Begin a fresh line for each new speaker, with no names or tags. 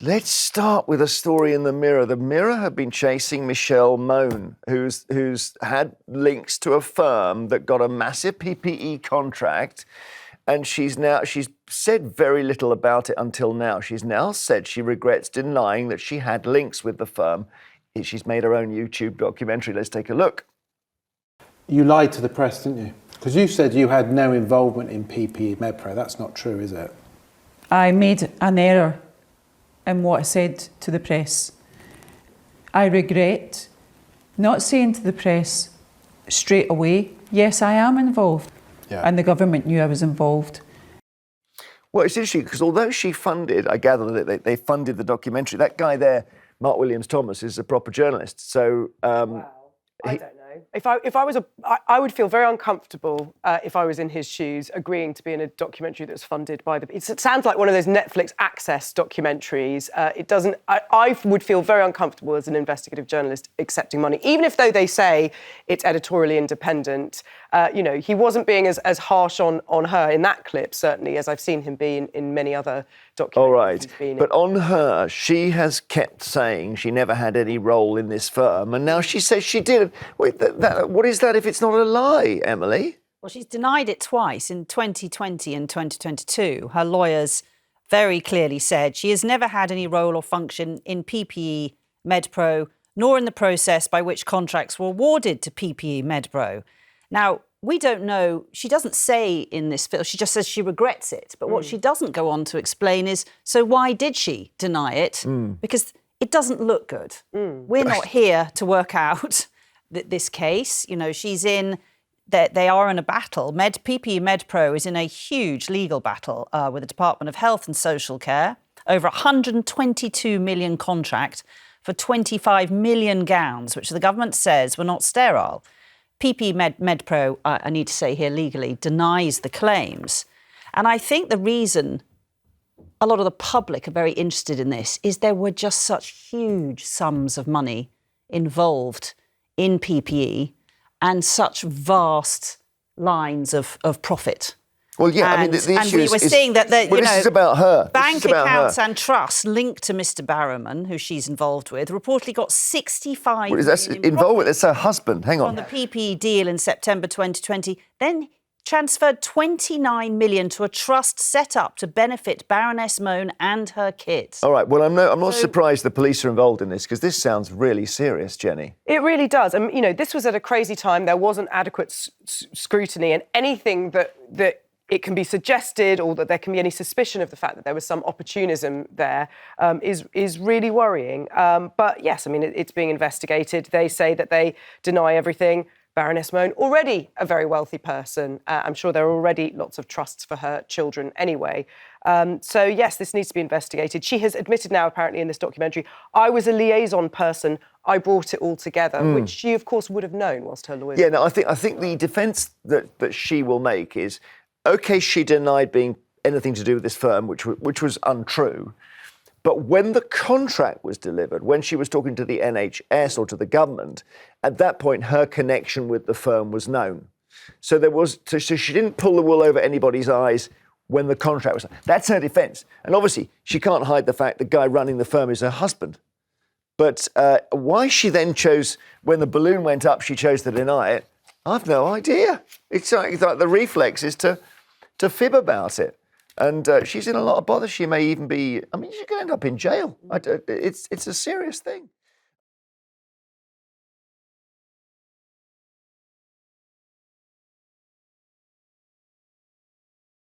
Let's start with a story in the Mirror. The Mirror have been chasing Michelle Mone, who's had links to a firm that got a massive PPE contract, and she's said very little about it until now. She's now said she regrets denying that she had links with the firm. She's made her own YouTube documentary. Let's take a look.
You lied to the press, didn't you? Because you said you had no involvement in PPE MedPro. That's not true, is it?
I made an error in what I said to the press. I regret not saying to the press straight away, yes, I am involved. Yeah. And the government knew I was involved.
Well, it's interesting because although she funded, I gather that they funded the documentary, that guy there, Mark Williams-Thomas, is a proper journalist. So
wow. I don't know. If I was I would feel very uncomfortable if I was in his shoes, agreeing to be in a documentary that's funded by the. It sounds like one of those Netflix Access documentaries. It doesn't. I would feel very uncomfortable as an investigative journalist accepting money, even if though they say it's editorially independent. He wasn't being as harsh on her in that clip, certainly, as I've seen him be in many other documentaries.
All right, but on her, she has kept saying she never had any role in this firm, and now she says she did. Wait, what is that if it's not a lie, Emily?
Well, she's denied it twice, in 2020 and 2022. Her lawyers very clearly said she has never had any role or function in PPE MedPro, nor in the process by which contracts were awarded to PPE MedPro. Now, we don't know, she doesn't say in this film, she just says she regrets it. But what she doesn't go on to explain is, so why did she deny it? Because it doesn't look good. We're not here to work out this case. She's in, they are in a battle. PPE MedPro is in a huge legal battle with the Department of Health and Social Care, over 122 million contract for 25 million gowns, which the government says were not sterile. PPE MedPro, I need to say here legally, denies the claims. And I think the reason a lot of the public are very interested in this is there were just such huge sums of money involved in PPE and such vast lines of profit.
Well, yeah, I mean, the issue
we were seeing that this
is about her.
Bank accounts and trusts linked to Mr. Barrowman, who she's involved with, reportedly got 65
million that's involved with. It's her husband. Hang on.
On the PPE deal in September 2020, then transferred 29 million to a trust set up to benefit Baroness Mone and her kids.
All right. Well, I'm not surprised the police are involved in this because this sounds really serious, Jenny.
It really does. And this was at a crazy time. There wasn't adequate scrutiny, and anything that it can be suggested or that there can be any suspicion of the fact that there was some opportunism there is really worrying. But yes, I mean, it's being investigated. They say that they deny everything. Baroness Mone, already a very wealthy person. I'm sure there are already lots of trusts for her children anyway. So yes, this needs to be investigated. She has admitted now, apparently, in this documentary, I was a liaison person. I brought it all together, which she, of course, would have known whilst her lawyers...
Yeah, no, I think the defence that she will make is, OK, she denied being anything to do with this firm, which was untrue. But when the contract was delivered, when she was talking to the NHS or to the government, at that point, her connection with the firm was known. So she didn't pull the wool over anybody's eyes when the contract was... That's her defence. And obviously, she can't hide the fact the guy running the firm is her husband. But why she then chose, when the balloon went up, she chose to deny it, I've no idea. It's like the reflex is to fib about it. And she's in a lot of bother. She may even be... I mean, she could end up in jail. It's a serious thing.